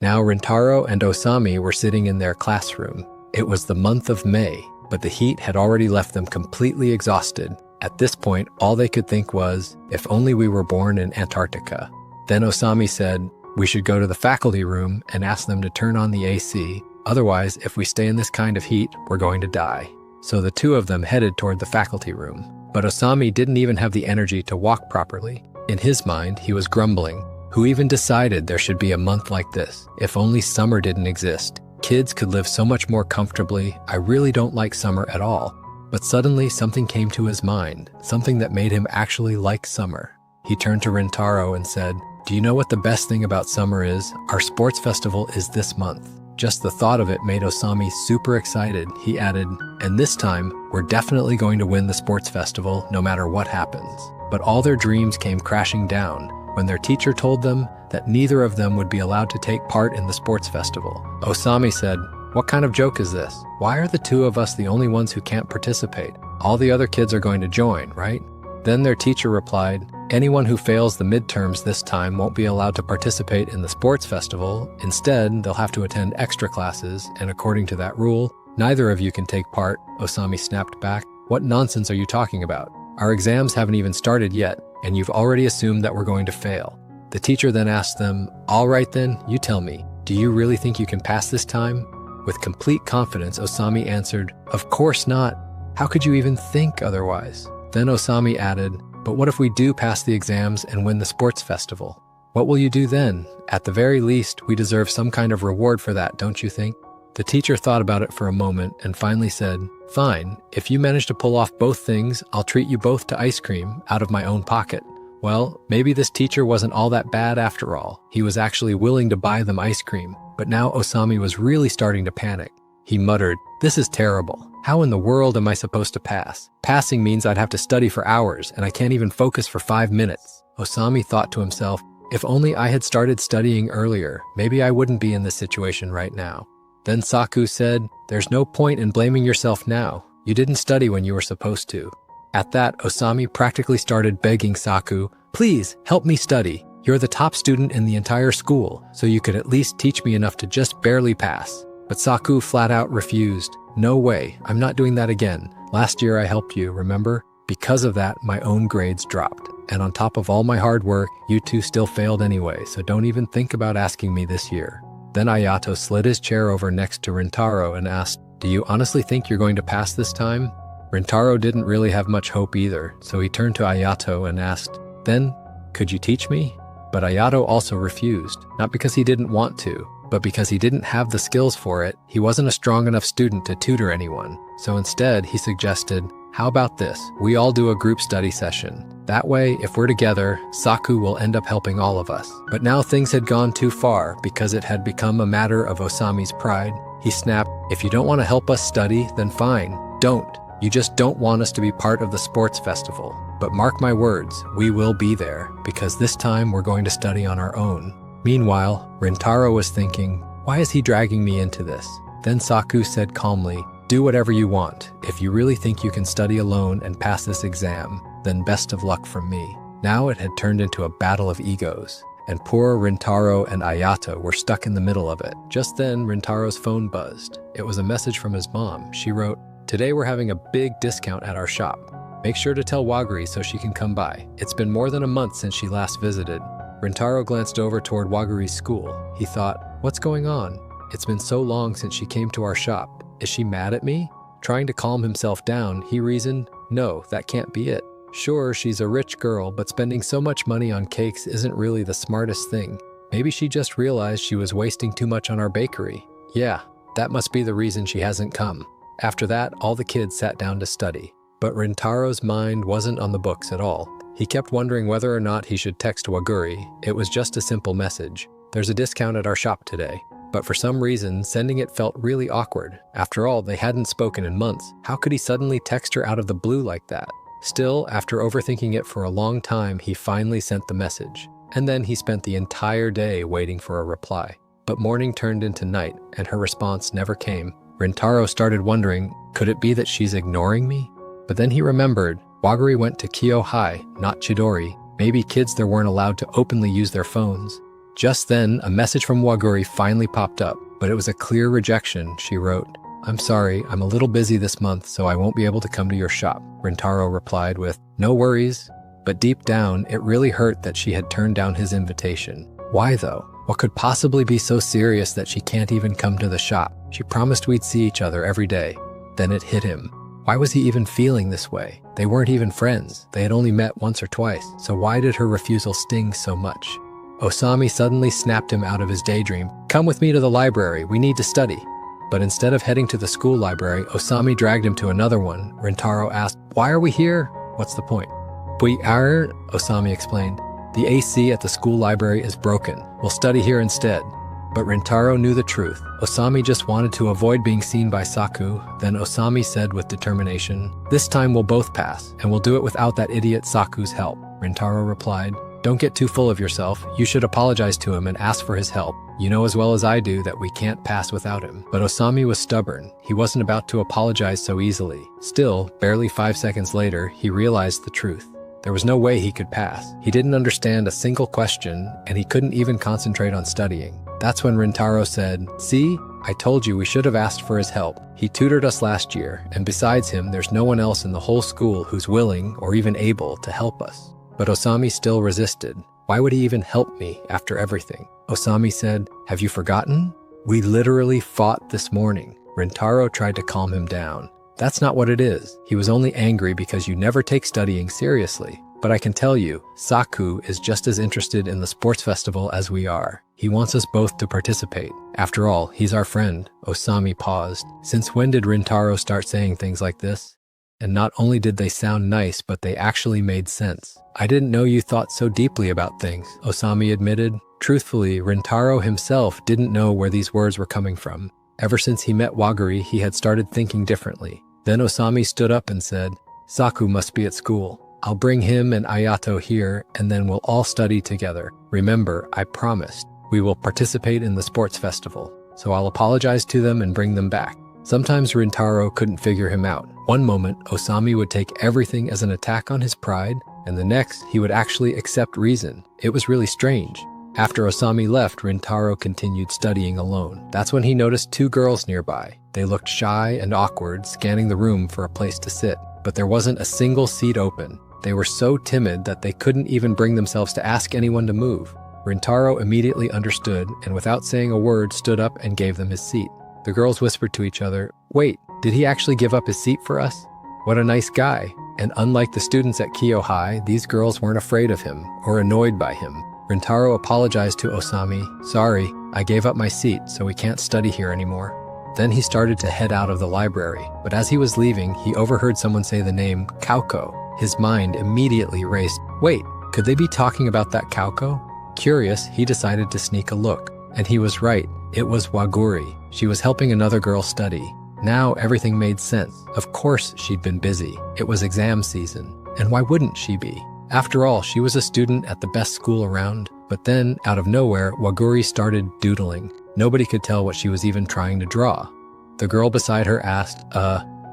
Now Rintaro and Osami were sitting in their classroom. It was the month of May, but the heat had already left them completely exhausted. At this point, all they could think was, if only we were born in Antarctica. Then Osami said, we should go to the faculty room and ask them to turn on the AC. Otherwise, if we stay in this kind of heat, we're going to die. So the two of them headed toward the faculty room. But Osami didn't even have the energy to walk properly. In his mind, he was grumbling. Who even decided there should be a month like this? If only summer didn't exist. Kids could live so much more comfortably. I really don't like summer at all. But suddenly something came to his mind, something that made him actually like summer. He turned to Rintaro and said, do you know what the best thing about summer is? Our sports festival is this month. Just the thought of it made Osami super excited. He added, and this time, we're definitely going to win the sports festival no matter what happens. But all their dreams came crashing down when their teacher told them that neither of them would be allowed to take part in the sports festival. Osami said, what kind of joke is this? Why are the two of us the only ones who can't participate? All the other kids are going to join, right? Then their teacher replied, anyone who fails the midterms this time won't be allowed to participate in the sports festival. Instead, they'll have to attend extra classes, and according to that rule, neither of you can take part. Osami snapped back. What nonsense are you talking about? Our exams haven't even started yet, and you've already assumed that we're going to fail. The teacher then asked them, all right then, you tell me, do you really think you can pass this time? With complete confidence, Osami answered, of course not. How could you even think otherwise? Then Osami added, but what if we do pass the exams and win the sports festival? What will you do then? At the very least, we deserve some kind of reward for that, don't you think? The teacher thought about it for a moment and finally said, fine, if you manage to pull off both things, I'll treat you both to ice cream out of my own pocket. Well, maybe this teacher wasn't all that bad after all. He was actually willing to buy them ice cream, but now Osami was really starting to panic. He muttered, this is terrible. How in the world am I supposed to pass? Passing means I'd have to study for hours, and I can't even focus for 5 minutes. Osami thought to himself, if only I had started studying earlier, maybe I wouldn't be in this situation right now. Then Saku said, there's no point in blaming yourself now. You didn't study when you were supposed to. At that, Osami practically started begging Saku, please help me study. You're the top student in the entire school, so you could at least teach me enough to just barely pass. But Saku flat out refused. No way, I'm not doing that again. Last year I helped you, remember? Because of that, my own grades dropped. And on top of all my hard work, you two still failed anyway, so don't even think about asking me this year. Then Ayato slid his chair over next to Rintaro and asked, do you honestly think you're going to pass this time? Rintaro didn't really have much hope either, so he turned to Ayato and asked, then, could you teach me? But Ayato also refused, not because he didn't want to, but because he didn't have the skills for it. He wasn't a strong enough student to tutor anyone. So instead, he suggested, how about this? We all do a group study session. That way, if we're together, Saku will end up helping all of us. But now things had gone too far because it had become a matter of Osami's pride. He snapped, if you don't want to help us study, then fine, don't. You just don't want us to be part of the sports festival. But mark my words, we will be there, because this time we're going to study on our own. Meanwhile, Rintaro was thinking, why is he dragging me into this? Then Saku said calmly, do whatever you want. If you really think you can study alone and pass this exam, then best of luck from me. Now it had turned into a battle of egos, and poor Rintaro and Ayato were stuck in the middle of it. Just then, Rintaro's phone buzzed. It was a message from his mom. She wrote, today we're having a big discount at our shop. Make sure to tell Wagari so she can come by. It's been more than a month since she last visited. Rintaro glanced over toward Wagari's school. He thought, what's going on? It's been so long since she came to our shop. Is she mad at me? Trying to calm himself down, he reasoned, no, that can't be it. Sure, she's a rich girl, but spending so much money on cakes isn't really the smartest thing. Maybe she just realized she was wasting too much on our bakery. Yeah, that must be the reason she hasn't come. After that, all the kids sat down to study. But Rintaro's mind wasn't on the books at all. He kept wondering whether or not he should text Waguri. It was just a simple message. There's a discount at our shop today. But for some reason, sending it felt really awkward. After all, they hadn't spoken in months. How could he suddenly text her out of the blue like that? Still, after overthinking it for a long time, he finally sent the message. And then he spent the entire day waiting for a reply. But morning turned into night, and her response never came. Rintaro started wondering, could it be that she's ignoring me? But then he remembered, Wagari went to Kyo High, not Chidori. Maybe kids there weren't allowed to openly use their phones. Just then, a message from Waguri finally popped up, but it was a clear rejection. She wrote, "I'm sorry, I'm a little busy this month, so I won't be able to come to your shop." Rintaro replied with, "No worries." But deep down, it really hurt that she had turned down his invitation. Why though? What could possibly be so serious that she can't even come to the shop? She promised we'd see each other every day. Then it hit him. Why was he even feeling this way? They weren't even friends. They had only met once or twice, so why did her refusal sting so much? Osami suddenly snapped him out of his daydream. "Come with me to the library, we need to study." But instead of heading to the school library, Osami dragged him to another one. Rintaro asked, "Why are we here?" "What's the point?" "We are," Osami explained. "The AC at the school library is broken. We'll study here instead." But Rintaro knew the truth. Osami just wanted to avoid being seen by Saku. Then Osami said with determination, "This time we'll both pass, and we'll do it without that idiot Saku's help." Rintaro replied, "Don't get too full of yourself. You should apologize to him and ask for his help. You know as well as I do that we can't pass without him." But Osami was stubborn. He wasn't about to apologize so easily. Still, barely 5 seconds later, he realized the truth. There was no way he could pass. He didn't understand a single question, and he couldn't even concentrate on studying. That's when Rintaro said, "See? I told you we should have asked for his help. He tutored us last year, and besides him, there's no one else in the whole school who's willing or even able to help us." But Osami still resisted. Why would he even help me after everything? Osami said, "Have you forgotten? We literally fought this morning." Rintaro tried to calm him down. "That's not what it is. He was only angry because you never take studying seriously. But I can tell you, Saku is just as interested in the sports festival as we are. He wants us both to participate. After all, he's our friend." Osami paused. Since when did Rintaro start saying things like this? And not only did they sound nice, but they actually made sense. "I didn't know you thought so deeply about things," Osami admitted. Truthfully, Rintaro himself didn't know where these words were coming from. Ever since he met Waguri, he had started thinking differently. Then Osami stood up and said, "Saku must be at school. I'll bring him and Ayato here, and then we'll all study together. Remember, I promised. We will participate in the sports festival. So I'll apologize to them and bring them back." Sometimes Rintaro couldn't figure him out. One moment, Osami would take everything as an attack on his pride, and the next, he would actually accept reason. It was really strange. After Osami left, Rintaro continued studying alone. That's when he noticed 2 girls nearby. They looked shy and awkward, scanning the room for a place to sit. But there wasn't a single seat open. They were so timid that they couldn't even bring themselves to ask anyone to move. Rintaro immediately understood, and without saying a word, stood up and gave them his seat. The girls whispered to each other, "Wait, did he actually give up his seat for us? What a nice guy." And unlike the students at Kyo High, these girls weren't afraid of him or annoyed by him. Rintaro apologized to Osami. "Sorry, I gave up my seat, so we can't study here anymore." Then he started to head out of the library, but as he was leaving, he overheard someone say the name Kauko. His mind immediately raced. Wait, could they be talking about that Kauko? Curious, he decided to sneak a look. And he was right. It was Waguri. She was helping another girl study. Now everything made sense. Of course she'd been busy. It was exam season. And why wouldn't she be? After all, she was a student at the best school around. But then, out of nowhere, Waguri started doodling. Nobody could tell what she was even trying to draw. The girl beside her asked,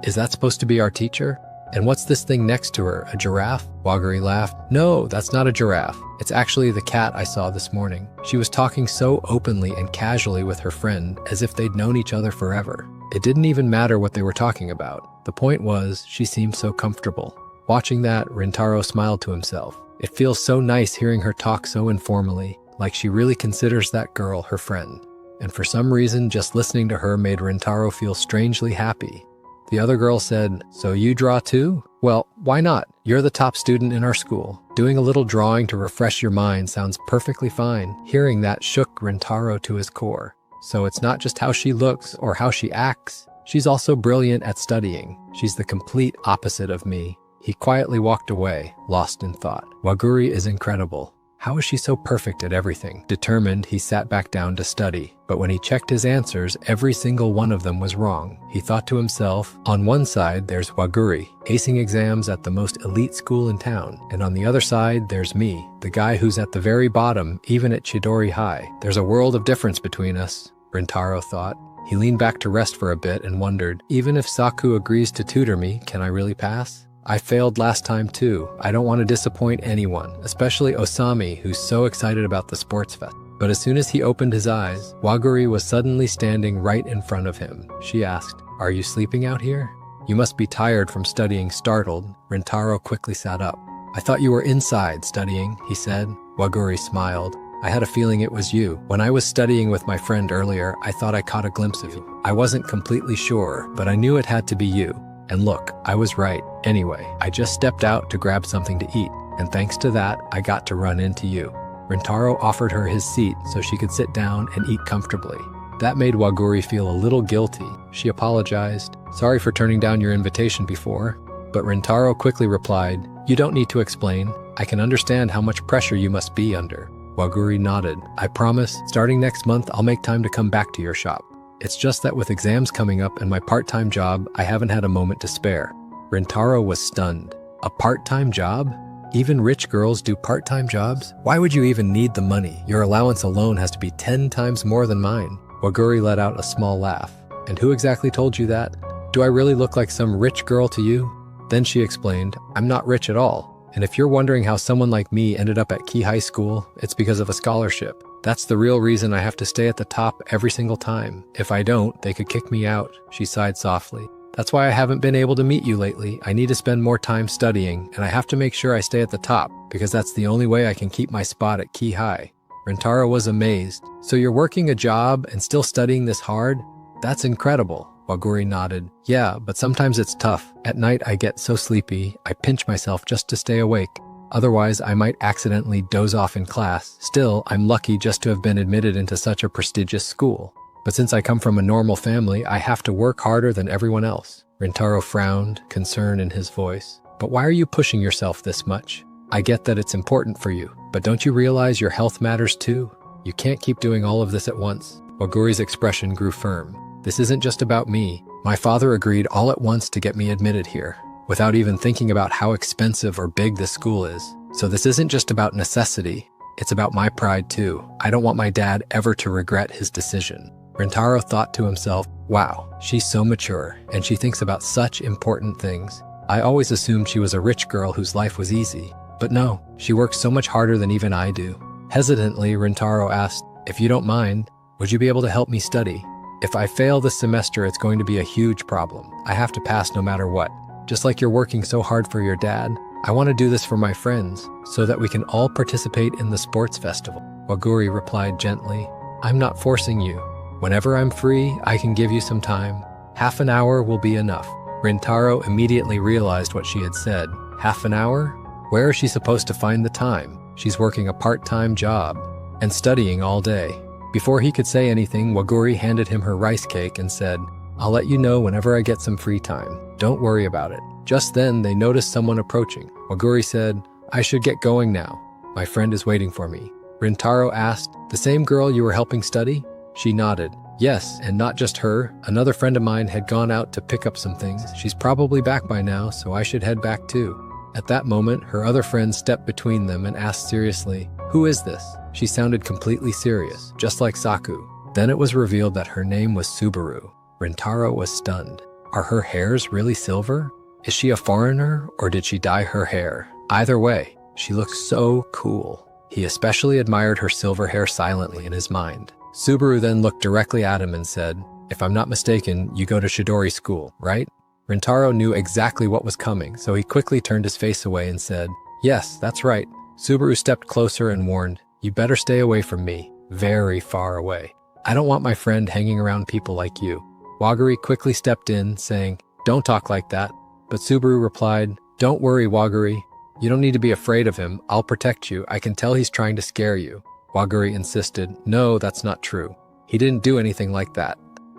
is that supposed to be our teacher? And what's this thing next to her, a giraffe? Waguri laughed. No, that's not a giraffe. It's actually the cat I saw this morning. She was talking so openly and casually with her friend, as if they'd known each other forever. It didn't even matter what they were talking about. The point was, she seemed so comfortable. Watching that, Rintaro smiled to himself. It feels so nice hearing her talk so informally, like she really considers that girl her friend. And for some reason, just listening to her made Rintaro feel strangely happy. The other girl said, so you draw too? Well, why not? You're the top student in our school. Doing a little drawing to refresh your mind sounds perfectly fine. Hearing that shook Rintaro to his core. So it's not just how she looks or how she acts. She's also brilliant at studying. She's the complete opposite of me. He quietly walked away, lost in thought. Waguri is incredible. How is she so perfect at everything? Determined, he sat back down to study. But when he checked his answers, every single one of them was wrong. He thought to himself, on one side, there's Waguri, acing exams at the most elite school in town. And on the other side, there's me, the guy who's at the very bottom, even at Chidori High. There's a world of difference between us, Rintaro thought. He leaned back to rest for a bit and wondered, even if Saku agrees to tutor me, can I really pass? I failed last time too. I don't want to disappoint anyone, especially Osami, who's so excited about the sports fest. But as soon as he opened his eyes, Waguri was suddenly standing right in front of him. She asked, "Are you sleeping out here? You must be tired from studying." Startled, Rintaro quickly sat up. "I thought you were inside studying," he said. Waguri smiled. "I had a feeling it was you. When I was studying with my friend earlier, I thought I caught a glimpse of you. I wasn't completely sure, but I knew it had to be you. And look, I was right. Anyway, I just stepped out to grab something to eat, and thanks to that, I got to run into you." Rintaro offered her his seat so she could sit down and eat comfortably. That made Waguri feel a little guilty. She apologized. "Sorry for turning down your invitation before." But Rintaro quickly replied, "You don't need to explain. I can understand how much pressure you must be under." Waguri nodded. "I promise, starting next month, I'll make time to come back to your shop. It's just that with exams coming up and my part-time job, I haven't had a moment to spare." Rintaro was stunned. A part-time job? Even rich girls do part-time jobs? Why would you even need the money? Your allowance alone has to be 10 times more than mine. Waguri let out a small laugh. "And who exactly told you that? Do I really look like some rich girl to you?" Then she explained, "I'm not rich at all. And if you're wondering how someone like me ended up at Key High School, it's because of a scholarship. That's the real reason I have to stay at the top every single time. If I don't, they could kick me out." She sighed softly. "That's why I haven't been able to meet you lately. I need to spend more time studying, and I have to make sure I stay at the top, because that's the only way I can keep my spot at Key High." Rintaro was amazed. "So you're working a job and still studying this hard? That's incredible." Waguri nodded. "Yeah, but sometimes it's tough. At night I get so sleepy, I pinch myself just to stay awake. Otherwise, I might accidentally doze off in class. Still, I'm lucky just to have been admitted into such a prestigious school. But since I come from a normal family, I have to work harder than everyone else." Rintaro frowned, concern in his voice. "But why are you pushing yourself this much? I get that it's important for you, but don't you realize your health matters too? You can't keep doing all of this at once." Waguri's expression grew firm. "This isn't just about me. My father agreed all at once to get me admitted here, without even thinking about how expensive or big this school is. So this isn't just about necessity. It's about my pride too. I don't want my dad ever to regret his decision." Rintaro thought to himself, "Wow, she's so mature, and she thinks about such important things. I always assumed she was a rich girl whose life was easy. But no, she works so much harder than even I do." Hesitantly, Rintaro asked, "If you don't mind, would you be able to help me study? If I fail this semester, it's going to be a huge problem. I have to pass no matter what. Just like you're working so hard for your dad, I want to do this for my friends, so that we can all participate in the sports festival." Waguri replied gently, "I'm not forcing you. Whenever I'm free, I can give you some time. Half an hour will be enough." Rintaro immediately realized what she had said. Half an hour? Where is she supposed to find the time? She's working a part-time job and studying all day. Before he could say anything, Waguri handed him her rice cake and said, "I'll let you know whenever I get some free time. Don't worry about it." Just then, they noticed someone approaching. Waguri said, "I should get going now. My friend is waiting for me." Rintaro asked, "The same girl you were helping study?" She nodded. "Yes, and not just her. Another friend of mine had gone out to pick up some things. She's probably back by now, so I should head back too." At that moment, her other friend stepped between them and asked seriously, "Who is this?" She sounded completely serious, just like Saku. Then it was revealed that her name was Subaru. Rintaro was stunned. Are her hairs really silver? Is she a foreigner, or did she dye her hair? Either way, she looked so cool. He especially admired her silver hair silently in his mind. Subaru then looked directly at him and said, "If I'm not mistaken, you go to Shidori School, right?" Rintaro knew exactly what was coming, so he quickly turned his face away and said, "Yes, that's right." Subaru stepped closer and warned, "You better stay away from me, very far away. I don't want my friend hanging around people like you." Waguri quickly stepped in, saying, "Don't talk like that." But Subaru replied, "Don't worry, Waguri. You don't need to be afraid of him. I'll protect you. I can tell he's trying to scare you." Waguri insisted, "No, that's not true. He didn't do anything like that."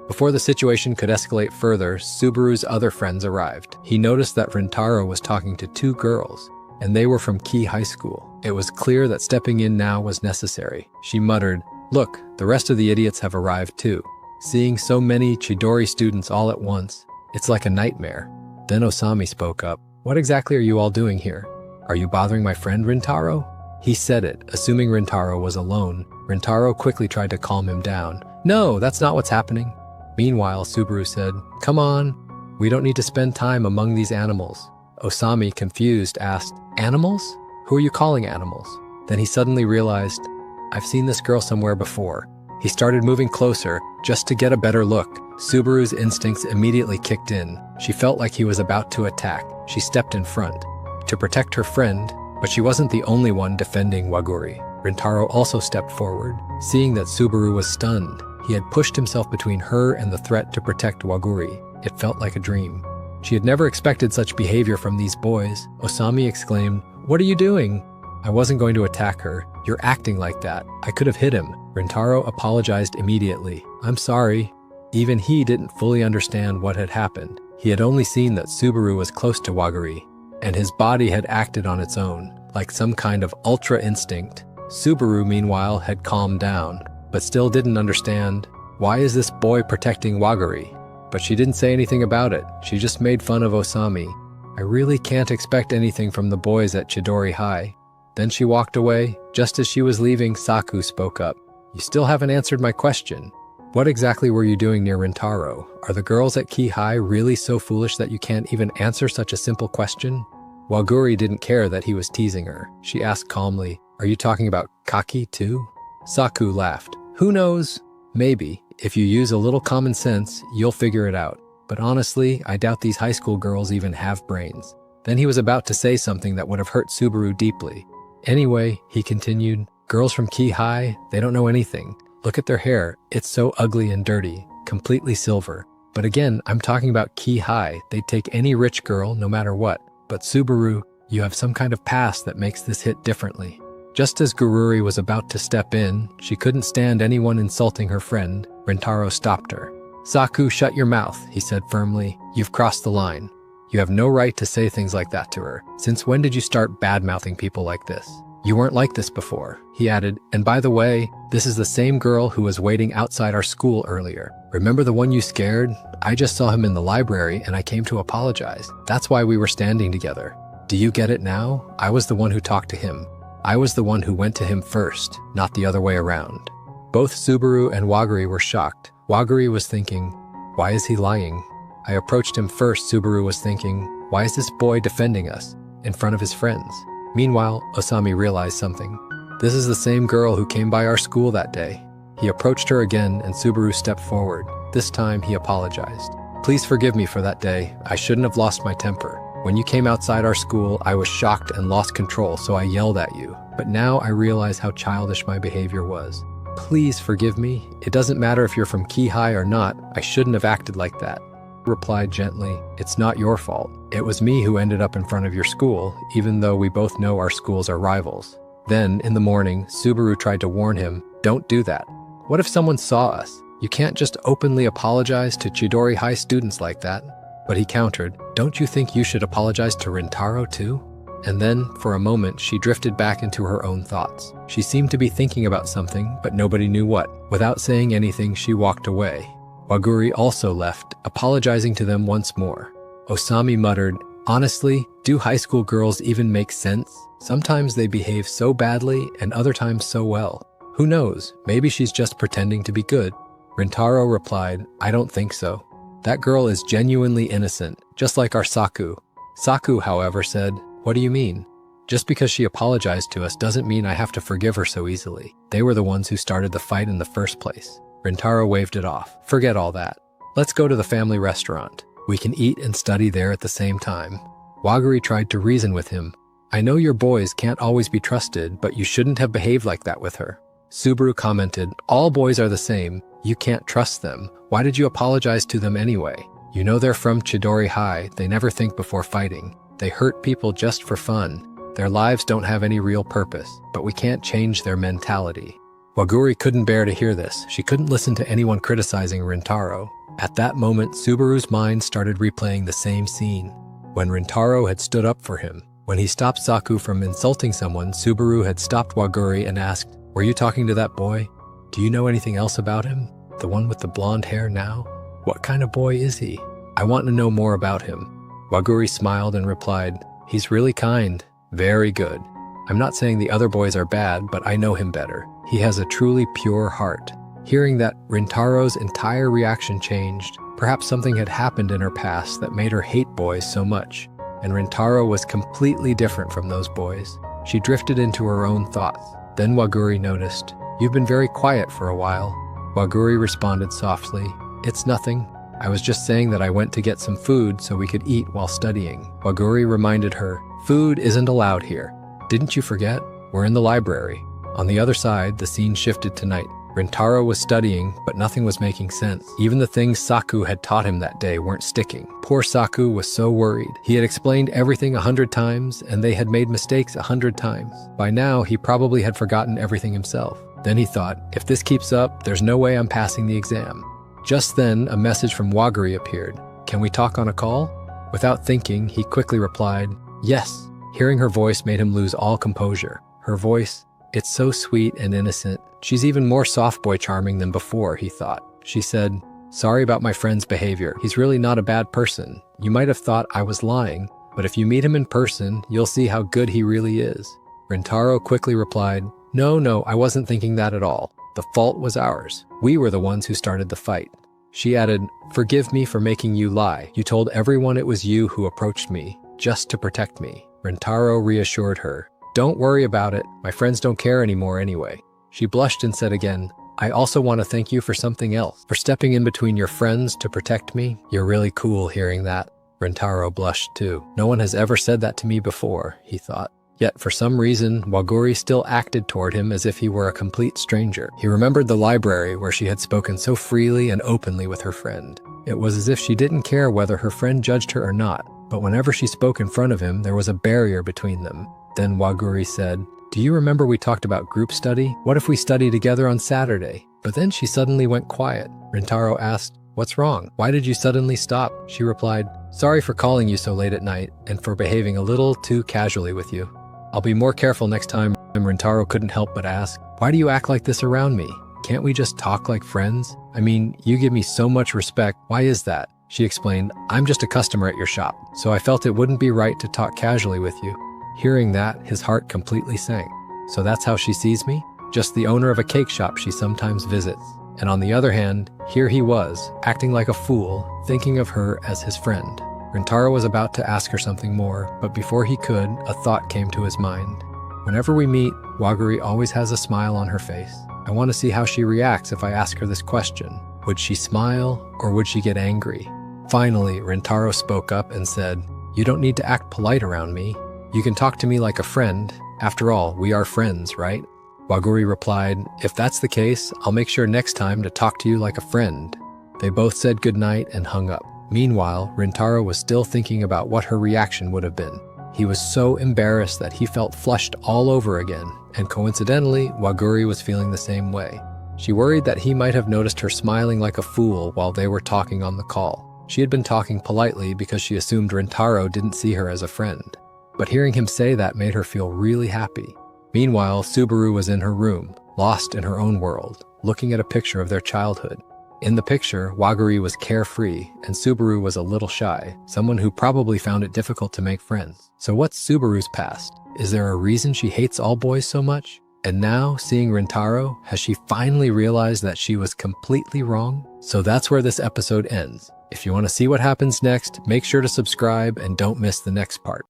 Before the situation could escalate further, Subaru's other friends arrived. He noticed that Rintaro was talking to two girls, and they were from Key High School. It was clear that stepping in now was necessary. She muttered, "Look, the rest of the idiots have arrived too. Seeing so many Chidori students all at once, it's like a nightmare." Then Osami spoke up. "What exactly are you all doing here? Are you bothering my friend Rintaro?" He said it, assuming Rintaro was alone. Rintaro quickly tried to calm him down. "No, that's not what's happening." Meanwhile, Subaru said, "Come on, we don't need to spend time among these animals." Osami, confused, asked, "Animals? Who are you calling animals?" Then he suddenly realized, I've seen this girl somewhere before. He started moving closer, just to get a better look. Subaru's instincts immediately kicked in. She felt like he was about to attack. She stepped in front to protect her friend, but she wasn't the only one defending Waguri. Rintaro also stepped forward. Seeing that Subaru was stunned, he had pushed himself between her and the threat to protect Waguri. It felt like a dream. She had never expected such behavior from these boys. Osami exclaimed, "What are you doing?" "I wasn't going to attack her. You're acting like that. I could have hit him." Rintaro apologized immediately. "I'm sorry." Even he didn't fully understand what had happened. He had only seen that Subaru was close to Waguri, and his body had acted on its own, like some kind of ultra instinct. Subaru, meanwhile, had calmed down, but still didn't understand. Why is this boy protecting Waguri? But she didn't say anything about it. She just made fun of Osami. "I really can't expect anything from the boys at Chidori High." Then she walked away. Just as she was leaving, Saku spoke up. "You still haven't answered my question. What exactly were you doing near Rintaro? Are the girls at Key High really so foolish that you can't even answer such a simple question?" Waguri didn't care that he was teasing her. She asked calmly, "Are you talking about Kaki too?" Saku laughed. "Who knows? Maybe. If you use a little common sense, you'll figure it out. But honestly, I doubt these high school girls even have brains." Then he was about to say something that would have hurt Subaru deeply. "Anyway," he continued, "girls from Key High, they don't know anything. Look at their hair. It's so ugly and dirty, completely silver. But again, I'm talking about Key High. They'd take any rich girl, no matter what. But Subaru, you have some kind of past that makes this hit differently." Just as Gururi was about to step in, she couldn't stand anyone insulting her friend. Rintaro stopped her. "Saku, shut your mouth," he said firmly. "You've crossed the line. You have no right to say things like that to her. Since when did you start bad-mouthing people like this? You weren't like this before," he added. "And by the way, this is the same girl who was waiting outside our school earlier. Remember the one you scared? I just saw him in the library and I came to apologize. That's why we were standing together. Do you get it now? I was the one who talked to him. I was the one who went to him first, not the other way around." Both Subaru and Waguri were shocked. Waguri was thinking, "Why is he lying? I approached him first." Subaru was thinking, "Why is this boy defending us in front of his friends?" Meanwhile, Osami realized something. "This is the same girl who came by our school that day." He approached her again and Subaru stepped forward. This time he apologized. "Please forgive me for that day. I shouldn't have lost my temper. When you came outside our school, I was shocked and lost control, so I yelled at you. But now I realize how childish my behavior was. Please forgive me. It doesn't matter if you're from Key High or not. I shouldn't have acted like that." Replied gently, "It's not your fault. It was me who ended up in front of your school, even though we both know our schools are rivals." Then, in the morning, Subaru tried to warn him, "Don't do that. What if someone saw us? You can't just openly apologize to Chidori High students like that." But he countered, "Don't you think you should apologize to Rintaro too?" And then, for a moment, she drifted back into her own thoughts. She seemed to be thinking about something, but nobody knew what. Without saying anything, she walked away. Waguri also left, apologizing to them once more. Osami muttered, "Honestly, do high school girls even make sense? Sometimes they behave so badly and other times so well. Who knows, maybe she's just pretending to be good." Rintaro replied, "I don't think so. That girl is genuinely innocent, just like our Saku." Saku, however, said, "What do you mean? Just because she apologized to us doesn't mean I have to forgive her so easily. They were the ones who started the fight in the first place." Rintaro waved it off. "Forget all that. Let's go to the family restaurant. We can eat and study there at the same time." Waguri tried to reason with him. "I know your boys can't always be trusted, but you shouldn't have behaved like that with her." Subaru commented, "All boys are the same. You can't trust them. Why did you apologize to them anyway? You know they're from Chidori High. They never think before fighting. They hurt people just for fun. Their lives don't have any real purpose, but we can't change their mentality." Waguri couldn't bear to hear this. She couldn't listen to anyone criticizing Rintaro. At that moment, Subaru's mind started replaying the same scene. When Rintaro had stood up for him. When he stopped Saku from insulting someone, Subaru had stopped Waguri and asked, "Were you talking to that boy? Do you know anything else about him? The one with the blonde hair now? What kind of boy is he? I want to know more about him." Waguri smiled and replied, "He's really kind. Very good. I'm not saying the other boys are bad, but I know him better. He has a truly pure heart." Hearing that, Rintaro's entire reaction changed. Perhaps something had happened in her past that made her hate boys so much. And Rintaro was completely different from those boys. She drifted into her own thoughts. Then Waguri noticed, You've been very quiet for a while. Waguri responded softly, "It's nothing. I was just saying that I went to get some food so we could eat while studying." Waguri reminded her, "Food isn't allowed here. Didn't you forget? We're in the library." On the other side, the scene shifted to night. Rintaro was studying, but nothing was making sense. Even the things Saku had taught him that day weren't sticking. Poor Saku was so worried. He had explained everything 100 times, and they had made mistakes 100 times. By now, he probably had forgotten everything himself. Then he thought, if this keeps up, there's no way I'm passing the exam. Just then, a message from Waguri appeared. "Can we talk on a call?" Without thinking, he quickly replied, "Yes." Hearing her voice made him lose all composure. Her voice, it's so sweet and innocent. She's even more soft boy charming than before, he thought. She said, "Sorry about my friend's behavior. He's really not a bad person. You might have thought I was lying, but if you meet him in person, you'll see how good he really is." Rintaro quickly replied, No, I wasn't thinking that at all. The fault was ours. We were the ones who started the fight." She added, "Forgive me for making you lie. You told everyone it was you who approached me, just to protect me." Rintaro reassured her, "Don't worry about it. My friends don't care anymore anyway." She blushed and said again, "I also want to thank you for something else, for stepping in between your friends to protect me. You're really cool hearing that." Rintaro blushed too. No one has ever said that to me before, he thought. Yet for some reason, Waguri still acted toward him as if he were a complete stranger. He remembered the library where she had spoken so freely and openly with her friend. It was as if she didn't care whether her friend judged her or not, but whenever she spoke in front of him, there was a barrier between them. Then Waguri said, "Do you remember we talked about group study? What if we study together on Saturday?" But then she suddenly went quiet. Rintaro asked, "What's wrong? Why did you suddenly stop?" She replied, "Sorry for calling you so late at night and for behaving a little too casually with you. I'll be more careful next time." Rintaro couldn't help but ask, "Why do you act like this around me? Can't we just talk like friends? I mean, you give me so much respect. Why is that?" She explained, "I'm just a customer at your shop, so I felt it wouldn't be right to talk casually with you." Hearing that, his heart completely sank. So that's how she sees me? Just the owner of a cake shop she sometimes visits. And on the other hand, here he was, acting like a fool, thinking of her as his friend. Rintaro was about to ask her something more, but before he could, a thought came to his mind. Whenever we meet, Waguri always has a smile on her face. I want to see how she reacts if I ask her this question. Would she smile, or would she get angry? Finally, Rintaro spoke up and said, "You don't need to act polite around me. You can talk to me like a friend. After all, we are friends, right?" Waguri replied, "If that's the case, I'll make sure next time to talk to you like a friend." They both said goodnight and hung up. Meanwhile, Rintaro was still thinking about what her reaction would have been. He was so embarrassed that he felt flushed all over again, and coincidentally, Waguri was feeling the same way. She worried that he might have noticed her smiling like a fool while they were talking on the call. She had been talking politely because she assumed Rintaro didn't see her as a friend. But hearing him say that made her feel really happy. Meanwhile, Subaru was in her room, lost in her own world, looking at a picture of their childhood. In the picture, Waguri was carefree, and Subaru was a little shy, someone who probably found it difficult to make friends. So what's Subaru's past? Is there a reason she hates all boys so much? And now, seeing Rintaro, has she finally realized that she was completely wrong? So that's where this episode ends. If you want to see what happens next, make sure to subscribe and don't miss the next part.